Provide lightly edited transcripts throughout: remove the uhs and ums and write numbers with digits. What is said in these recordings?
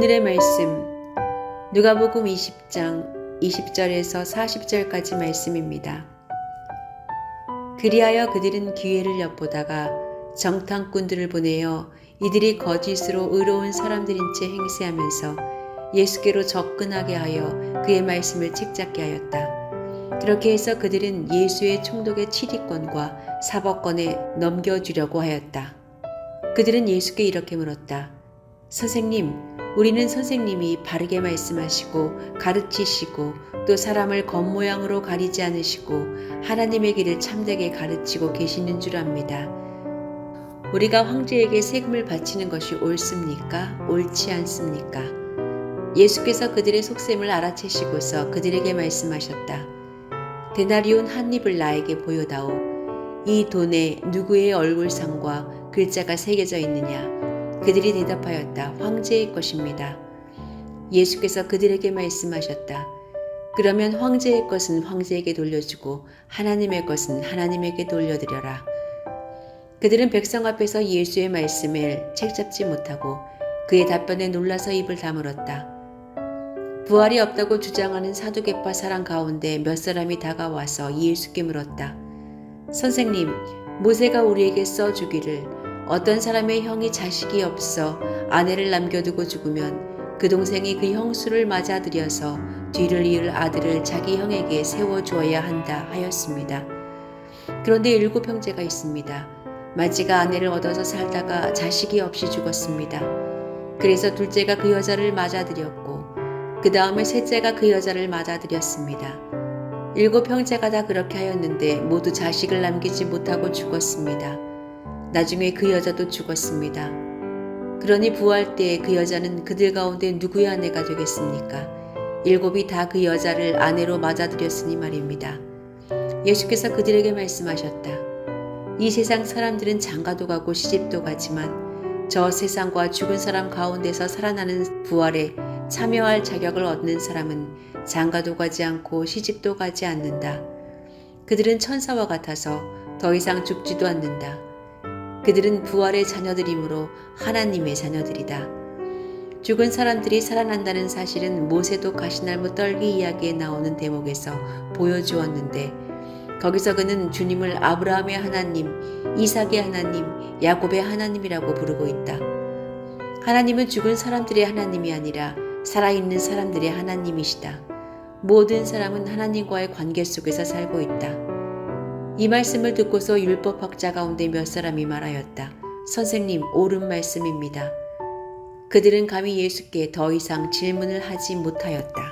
오늘의 말씀 누가복음 20장 20절에서 40절까지 말씀입니다. 그리하여 그들은 기회를 엿보다가 정탐꾼들을 보내어 이들이 거짓으로 의로운 사람들인 채 행세하면서 예수께로 접근하게 하여 그의 말씀을 책잡게 하였다. 그렇게 해서 그들은 예수의 총독의 치리권과 사법권에 넘겨주려고 하였다. 그들은 예수께 이렇게 물었다. 선생님, 우리는 선생님이 바르게 말씀하시고 가르치시고 또 사람을 겉모양으로 가리지 않으시고 하나님의 길을 참되게 가르치고 계시는 줄 압니다. 우리가 황제에게 세금을 바치는 것이 옳습니까? 옳지 않습니까? 예수께서 그들의 속셈을 알아채시고서 그들에게 말씀하셨다. 데나리온 한 입을 나에게 보여다오. 이 돈에 누구의 얼굴상과 글자가 새겨져 있느냐? 그들이 대답하였다. 황제의 것입니다. 예수께서 그들에게 말씀하셨다. 그러면 황제의 것은 황제에게 돌려주고 하나님의 것은 하나님에게 돌려드려라. 그들은 백성 앞에서 예수의 말씀을 책잡지 못하고 그의 답변에 놀라서 입을 다물었다. 부활이 없다고 주장하는 사두개파 사람 가운데 몇 사람이 다가와서 예수께 물었다. 선생님, 모세가 우리에게 써주기를 어떤 사람의 형이 자식이 없어 아내를 남겨두고 죽으면 그 동생이 그 형수를 맞아들여서 뒤를 이을 아들을 자기 형에게 세워주어야 한다 하였습니다. 그런데 7 형제가 있습니다. 마지가 아내를 얻어서 살다가 자식이 없이 죽었습니다. 그래서 둘째가 그 여자를 맞아들였고 그 다음에 셋째가 그 여자를 맞아들였습니다. 7 형제가 다 그렇게 하였는데 모두 자식을 남기지 못하고 죽었습니다. 나중에 그 여자도 죽었습니다. 그러니 부활 때에 그 여자는 그들 가운데 누구의 아내가 되겠습니까? 7이 다 그 여자를 아내로 맞아들였으니 말입니다. 예수께서 그들에게 말씀하셨다. 이 세상 사람들은 장가도 가고 시집도 가지만 저 세상과 죽은 사람 가운데서 살아나는 부활에 참여할 자격을 얻는 사람은 장가도 가지 않고 시집도 가지 않는다. 그들은 천사와 같아서 더 이상 죽지도 않는다. 그들은 부활의 자녀들이므로 하나님의 자녀들이다. 죽은 사람들이 살아난다는 사실은 모세도 가시나무 떨기 이야기에 나오는 대목에서 보여주었는데 거기서 그는 주님을 아브라함의 하나님, 이삭의 하나님, 야곱의 하나님이라고 부르고 있다. 하나님은 죽은 사람들의 하나님이 아니라 살아있는 사람들의 하나님이시다. 모든 사람은 하나님과의 관계 속에서 살고 있다. 이 말씀을 듣고서 율법학자 가운데 몇 사람이 말하였다. 선생님, 옳은 말씀입니다. 그들은 감히 예수께 더 이상 질문을 하지 못하였다.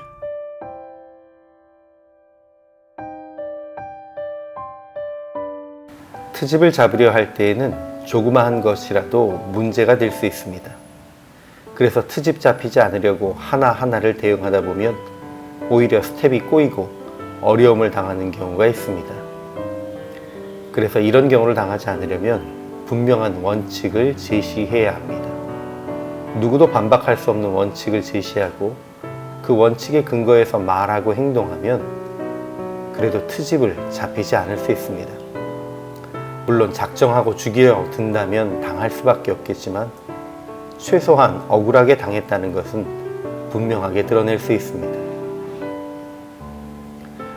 트집을 잡으려 할 때에는 조그마한 것이라도 문제가 될 수 있습니다. 그래서 트집 잡히지 않으려고 하나하나를 대응하다 보면 오히려 스텝이 꼬이고 어려움을 당하는 경우가 있습니다. 그래서 이런 경우를 당하지 않으려면 분명한 원칙을 제시해야 합니다. 누구도 반박할 수 없는 원칙을 제시하고 그 원칙에 근거해서 말하고 행동하면 그래도 트집을 잡히지 않을 수 있습니다. 물론 작정하고 죽이려 든다면 당할 수밖에 없겠지만 최소한 억울하게 당했다는 것은 분명하게 드러낼 수 있습니다.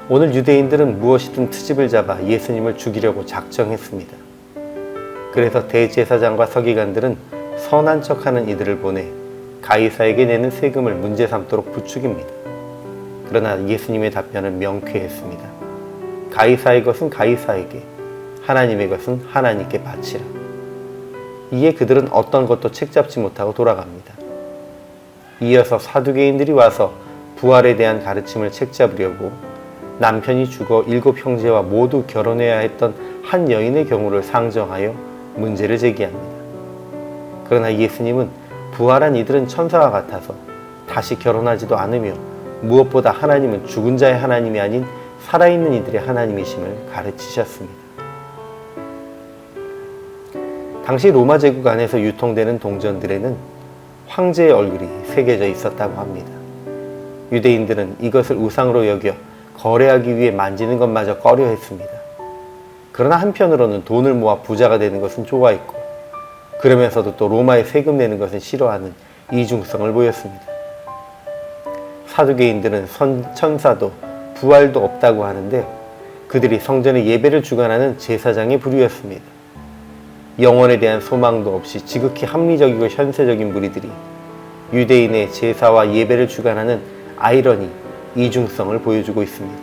오늘 유대인들은 무엇이든 트집을 잡아 예수님을 죽이려고 작정했습니다. 그래서 대제사장과 서기관들은 선한 척하는 이들을 보내 가이사에게 내는 세금을 문제 삼도록 부추깁니다. 그러나 예수님의 답변은 명쾌했습니다. 가이사의 것은 가이사에게, 하나님의 것은 하나님께 바치라. 이에 그들은 어떤 것도 책잡지 못하고 돌아갑니다. 이어서 사두개인들이 와서 부활에 대한 가르침을 책잡으려고 남편이 죽어 7 형제와 모두 결혼해야 했던 한 여인의 경우를 상정하여 문제를 제기합니다. 그러나 예수님은 부활한 이들은 천사와 같아서 다시 결혼하지도 않으며 무엇보다 하나님은 죽은 자의 하나님이 아닌 살아있는 이들의 하나님이심을 가르치셨습니다. 당시 로마 제국 안에서 유통되는 동전들에는 황제의 얼굴이 새겨져 있었다고 합니다. 유대인들은 이것을 우상으로 여겨 거래하기 위해 만지는 것마저 꺼려 했습니다. 그러나 한편으로는 돈을 모아 부자가 되는 것은 좋아했고 그러면서도 또 로마에 세금 내는 것은 싫어하는 이중성을 보였습니다. 사두개인들은 천사도 부활도 없다고 하는데 그들이 성전의 예배를 주관하는 제사장의 부류였습니다. 영혼에 대한 소망도 없이 지극히 합리적이고 현세적인 무리들이 유대인의 제사와 예배를 주관하는 아이러니, 이중성을 보여주고 있습니다.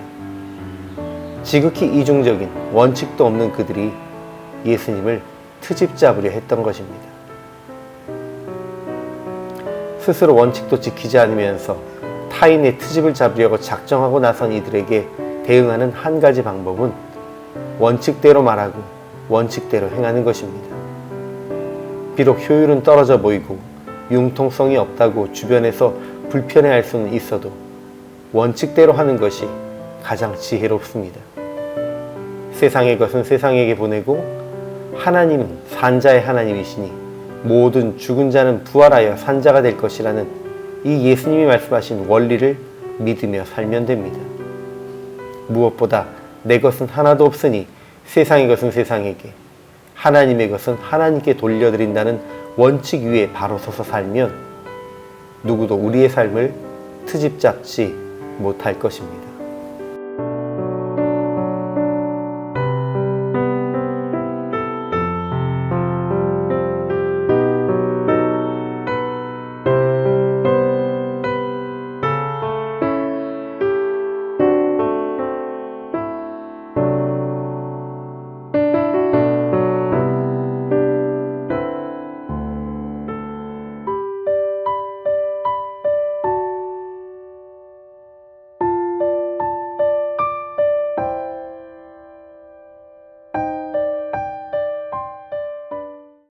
지극히 이중적인 원칙도 없는 그들이 예수님을 트집 잡으려 했던 것입니다. 스스로 원칙도 지키지 않으면서 타인의 트집을 잡으려고 작정하고 나선 이들에게 대응하는 한 가지 방법은 원칙대로 말하고 원칙대로 행하는 것입니다. 비록 효율은 떨어져 보이고 융통성이 없다고 주변에서 불편해할 수는 있어도 원칙대로 하는 것이 가장 지혜롭습니다. 세상의 것은 세상에게 보내고 하나님은 산자의 하나님이시니 모든 죽은 자는 부활하여 산자가 될 것이라는 이 예수님이 말씀하신 원리를 믿으며 살면 됩니다. 무엇보다 내 것은 하나도 없으니 세상의 것은 세상에게, 하나님의 것은 하나님께 돌려드린다는 원칙 위에 바로 서서 살면 누구도 우리의 삶을 트집 잡지 못할 것입니다.